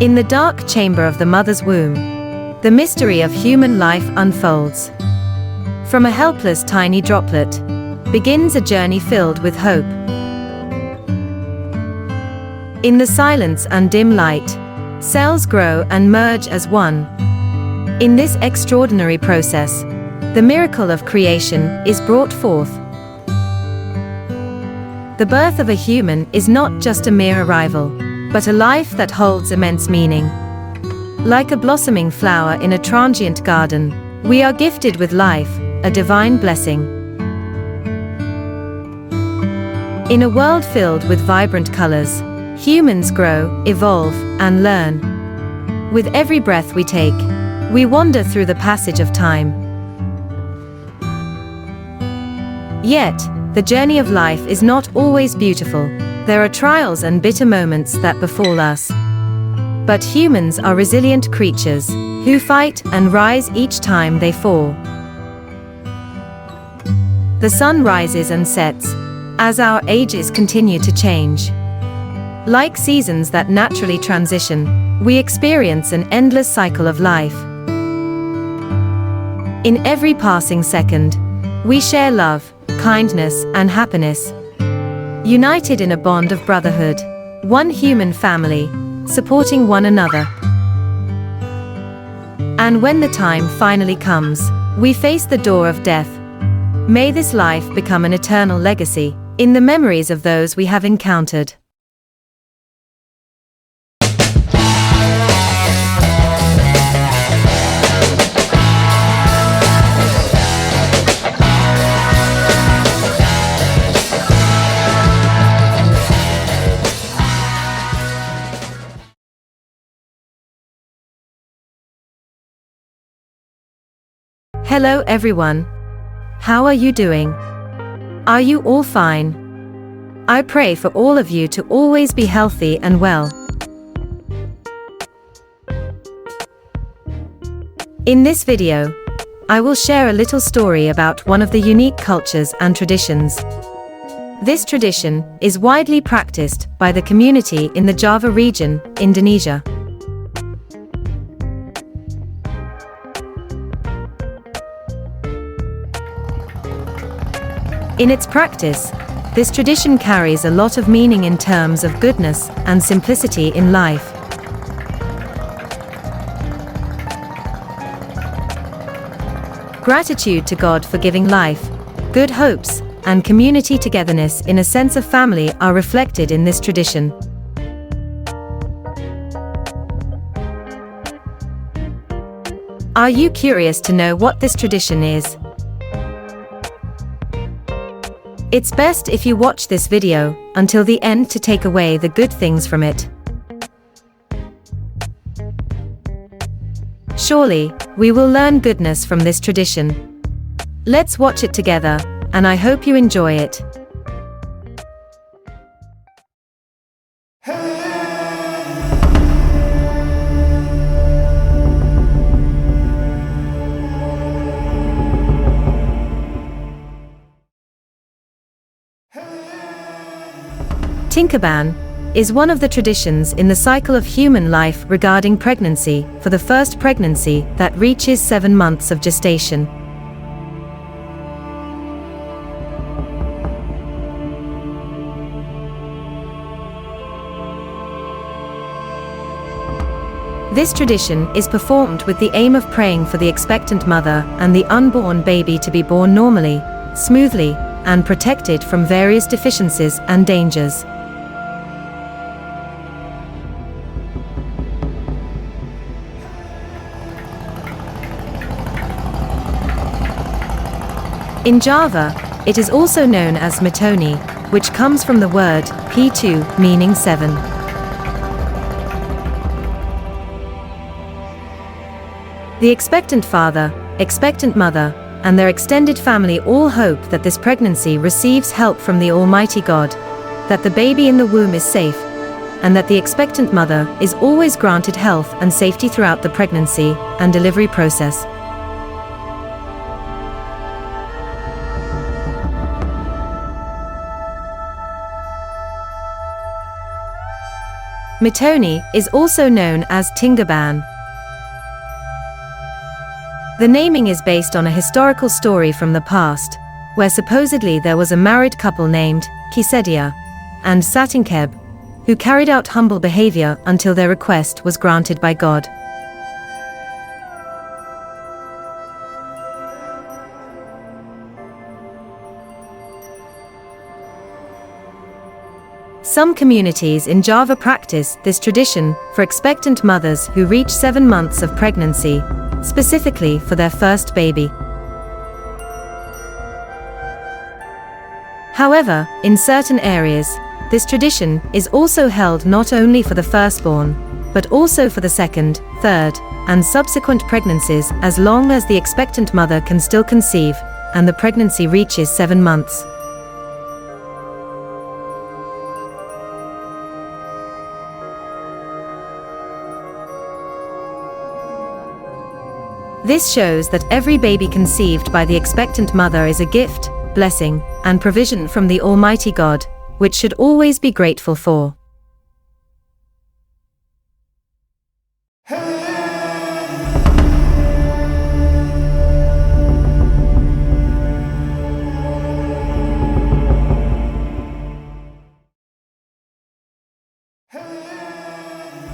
In the dark chamber of the mother's womb, the mystery of human life unfolds. From a helpless tiny droplet, begins a journey filled with hope. In the silence and dim light, cells grow and merge as one. In this extraordinary process, the miracle of creation is brought forth. The birth of a human is not just a mere arrival, but a life that holds immense meaning. Like a blossoming flower in a transient garden, we are gifted with life, a divine blessing. In a world filled with vibrant colors, humans grow, evolve, and learn. With every breath we take, we wander through the passage of time. Yet, the journey of life is not always beautiful. There are trials and bitter moments that befall us. But humans are resilient creatures, who fight and rise each time they fall. The sun rises and sets, as our ages continue to change. Like seasons that naturally transition, we experience an endless cycle of life. In every passing second, we share love, kindness, and happiness. United in a bond of brotherhood, one human family, supporting one another. And when the time finally comes, we face the door of death. May this life become an eternal legacy, in the memories of those we have encountered. Hello everyone. How are you doing? Are you all fine? I pray for all of you to always be healthy and well. In this video, I will share a little story about one of the unique cultures and traditions. This tradition is widely practiced by the community in the Java region, Indonesia. In its practice, this tradition carries a lot of meaning in terms of goodness and simplicity in life. Gratitude to God for giving life, good hopes, and community togetherness in a sense of family are reflected in this tradition. Are you curious to know what this tradition is? It's best if you watch this video until the end to take away the good things from it. Surely, we will learn goodness from this tradition. Let's watch it together, and I hope you enjoy it. Tingkeban is one of the traditions in the cycle of human life regarding pregnancy for the first pregnancy that reaches 7 months of gestation. This tradition is performed with the aim of praying for the expectant mother and the unborn baby to be born normally, smoothly, and protected from various deficiencies and dangers. In Java, it is also known as metoni, which comes from the word p2, meaning 7. The expectant father, expectant mother, and their extended family all hope that this pregnancy receives help from the Almighty God, that the baby in the womb is safe, and that the expectant mother is always granted health and safety throughout the pregnancy and delivery process. Mitoni is also known as Tingkeban. The naming is based on a historical story from the past, where supposedly there was a married couple named Kisedia and Tingkeban, who carried out humble behavior until their request was granted by God. Some communities in Java practice this tradition for expectant mothers who reach 7 months of pregnancy, specifically for their first baby. However, in certain areas, this tradition is also held not only for the firstborn, but also for the second, third, and subsequent pregnancies as long as the expectant mother can still conceive, and the pregnancy reaches 7 months. This shows that every baby conceived by the expectant mother is a gift, blessing, and provision from the Almighty God, which should always be grateful for.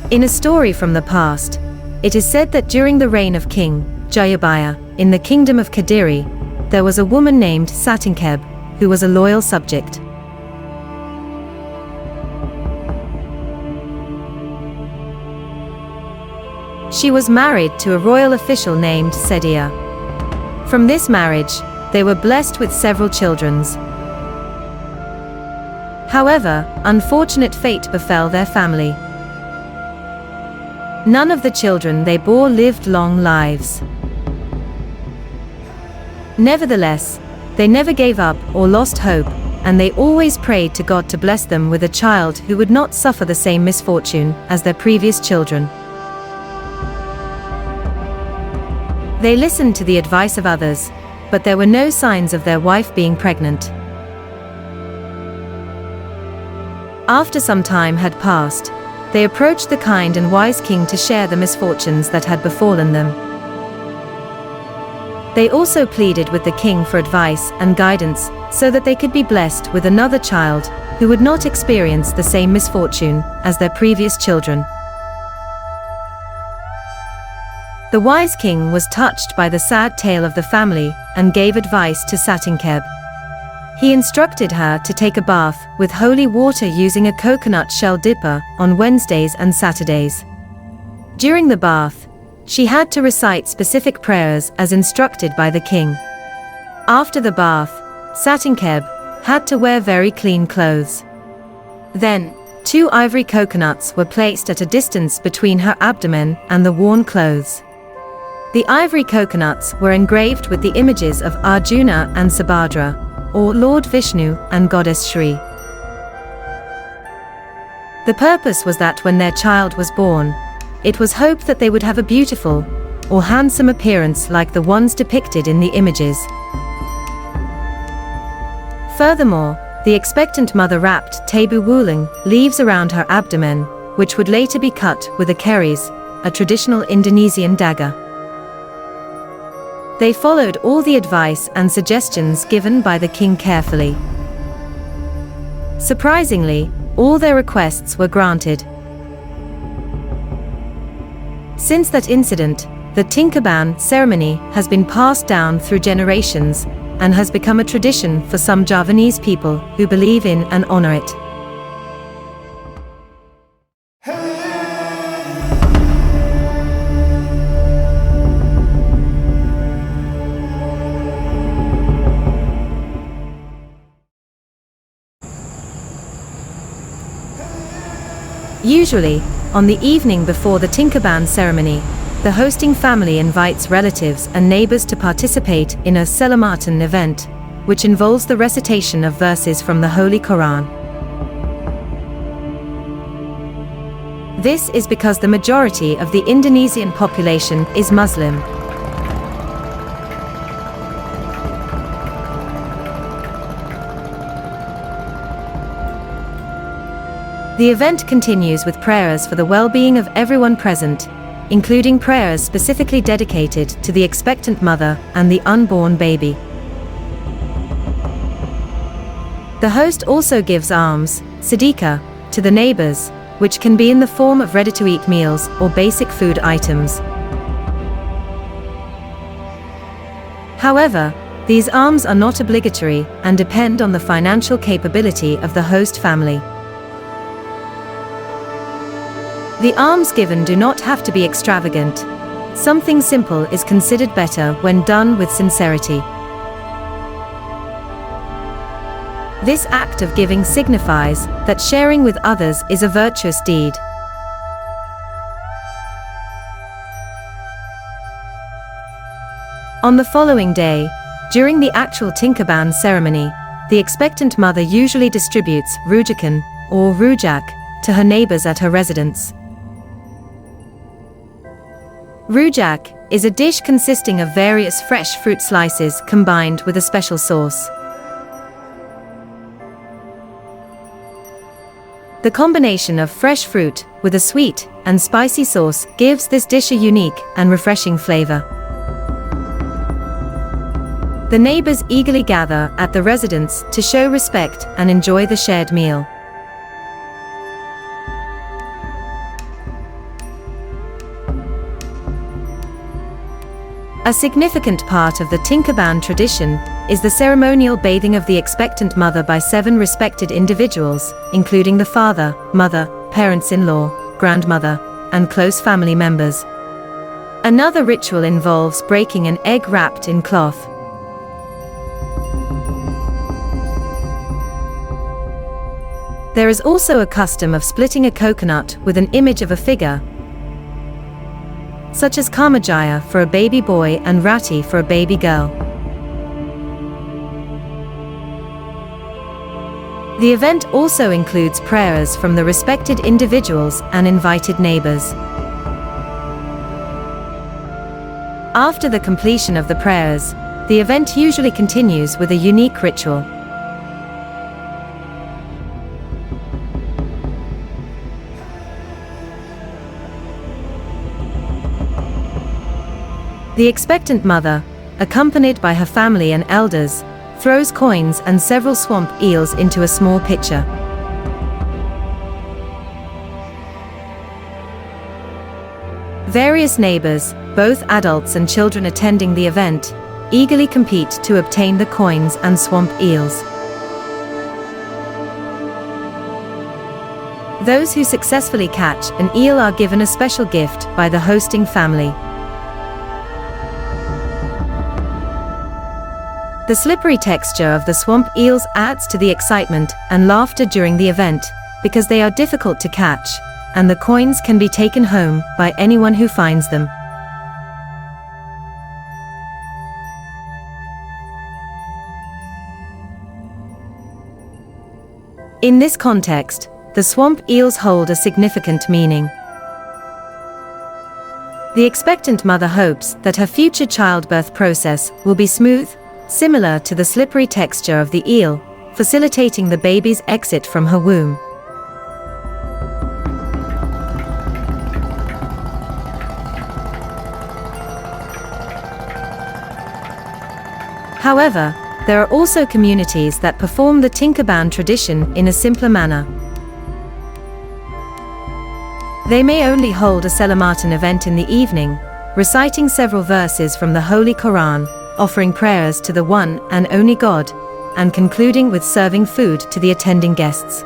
In a story from the past, it is said that during the reign of King Jayabaya, in the kingdom of Kadiri, there was a woman named Tingkeban, who was a loyal subject. She was married to a royal official named Sedia. From this marriage, they were blessed with several children. However, unfortunate fate befell their family. None of the children they bore lived long lives. Nevertheless, they never gave up or lost hope, and they always prayed to God to bless them with a child who would not suffer the same misfortune as their previous children. They listened to the advice of others, but there were no signs of their wife being pregnant. After some time had passed, they approached the kind and wise king to share the misfortunes that had befallen them. They also pleaded with the king for advice and guidance so that they could be blessed with another child who would not experience the same misfortune as their previous children. The wise king was touched by the sad tale of the family and gave advice to Tingkeban. He instructed her to take a bath with holy water using a coconut shell dipper on Wednesdays and Saturdays. During the bath, she had to recite specific prayers as instructed by the king. After the bath, Tingkeban had to wear very clean clothes. Then, 2 ivory coconuts were placed at a distance between her abdomen and the worn clothes. The ivory coconuts were engraved with the images of Arjuna and Subhadra, or Lord Vishnu and Goddess Shri. The purpose was that when their child was born, it was hoped that they would have a beautiful or handsome appearance like the ones depicted in the images. Furthermore, the expectant mother wrapped tabu wuling leaves around her abdomen, which would later be cut with a keris, a traditional Indonesian dagger. They followed all the advice and suggestions given by the king carefully. Surprisingly, all their requests were granted. Since that incident, the Tingkeban ceremony has been passed down through generations and has become a tradition for some Javanese people who believe in and honor it. Usually, on the evening before the Tingkeban ceremony, the hosting family invites relatives and neighbors to participate in a selamatan event, which involves the recitation of verses from the Holy Quran. This is because the majority of the Indonesian population is Muslim. The event continues with prayers for the well-being of everyone present, including prayers specifically dedicated to the expectant mother and the unborn baby. The host also gives alms, sedekah, to the neighbors, which can be in the form of ready-to-eat meals or basic food items. However, these alms are not obligatory and depend on the financial capability of the host family. The alms given do not have to be extravagant. Something simple is considered better when done with sincerity. This act of giving signifies that sharing with others is a virtuous deed. On the following day, during the actual Tingkeban ceremony, the expectant mother usually distributes rujukan, or rujak, to her neighbors at her residence. Rujak is a dish consisting of various fresh fruit slices combined with a special sauce. The combination of fresh fruit with a sweet and spicy sauce gives this dish a unique and refreshing flavor. The neighbors eagerly gather at the residence to show respect and enjoy the shared meal. A significant part of the Tingkeban tradition is the ceremonial bathing of the expectant mother by 7 respected individuals, including the father, mother, parents-in-law, grandmother, and close family members. Another ritual involves breaking an egg wrapped in cloth. There is also a custom of splitting a coconut with an image of a figure, such as Kamajaya for a baby boy and Rati for a baby girl. The event also includes prayers from the respected individuals and invited neighbors. After the completion of the prayers, the event usually continues with a unique ritual. The expectant mother, accompanied by her family and elders, throws coins and several swamp eels into a small pitcher. Various neighbors, both adults and children attending the event, eagerly compete to obtain the coins and swamp eels. Those who successfully catch an eel are given a special gift by the hosting family. The slippery texture of the swamp eels adds to the excitement and laughter during the event, because they are difficult to catch, and the coins can be taken home by anyone who finds them. In this context, the swamp eels hold a significant meaning. The expectant mother hopes that her future childbirth process will be smooth, similar to the slippery texture of the eel, facilitating the baby's exit from her womb. However, there are also communities that perform the Tingkeban tradition in a simpler manner. They may only hold a Selamatan event in the evening, reciting several verses from the Holy Quran, offering prayers to the one and only God, and concluding with serving food to the attending guests.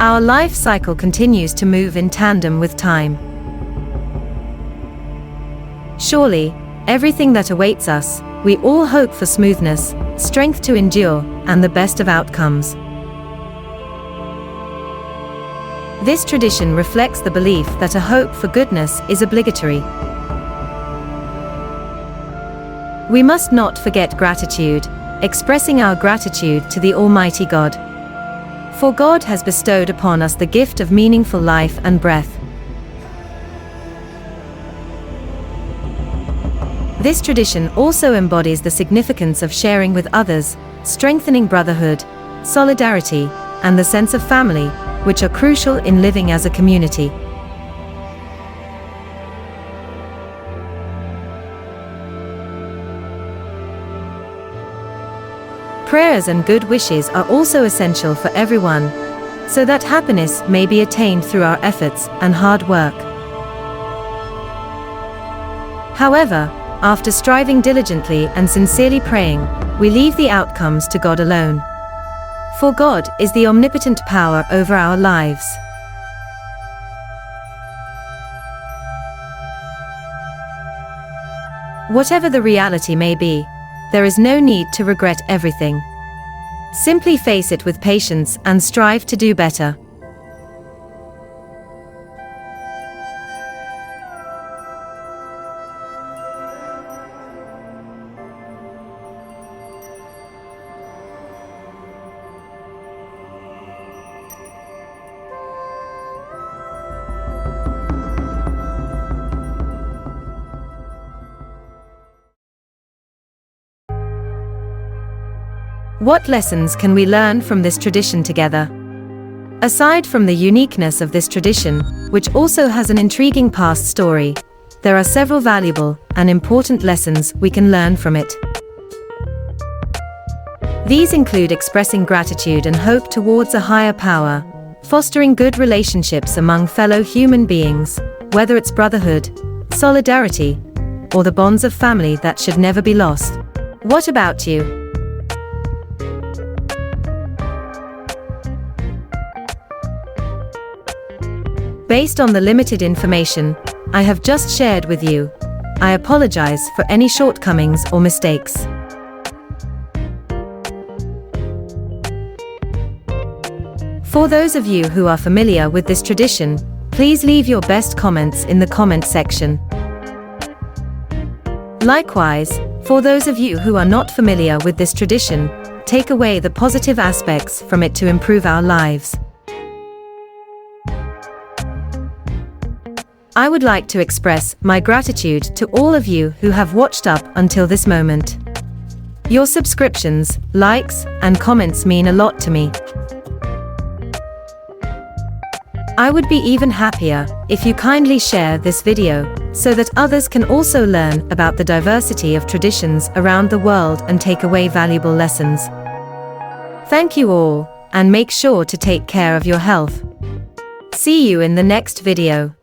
Our life cycle continues to move in tandem with time. Surely, everything that awaits us, we all hope for smoothness, strength to endure, and the best of outcomes. This tradition reflects the belief that a hope for goodness is obligatory. We must not forget gratitude, expressing our gratitude to the Almighty God. For God has bestowed upon us the gift of meaningful life and breath. This tradition also embodies the significance of sharing with others, strengthening brotherhood, solidarity, and the sense of family, which are crucial in living as a community. Prayers and good wishes are also essential for everyone, so that happiness may be attained through our efforts and hard work. However, after striving diligently and sincerely praying, we leave the outcomes to God alone. For God is the omnipotent power over our lives. Whatever the reality may be, there is no need to regret everything. Simply face it with patience and strive to do better. What lessons can we learn from this tradition together? Aside from the uniqueness of this tradition, which also has an intriguing past story, there are several valuable and important lessons we can learn from it. These include expressing gratitude and hope towards a higher power, fostering good relationships among fellow human beings, whether it's brotherhood, solidarity, or the bonds of family that should never be lost. What about you? Based on the limited information I have just shared with you, I apologize for any shortcomings or mistakes. For those of you who are familiar with this tradition, please leave your best comments in the comment section. Likewise, for those of you who are not familiar with this tradition, take away the positive aspects from it to improve our lives. I would like to express my gratitude to all of you who have watched up until this moment. Your subscriptions, likes, and comments mean a lot to me. I would be even happier if you kindly share this video, so that others can also learn about the diversity of traditions around the world and take away valuable lessons. Thank you all, and make sure to take care of your health. See you in the next video.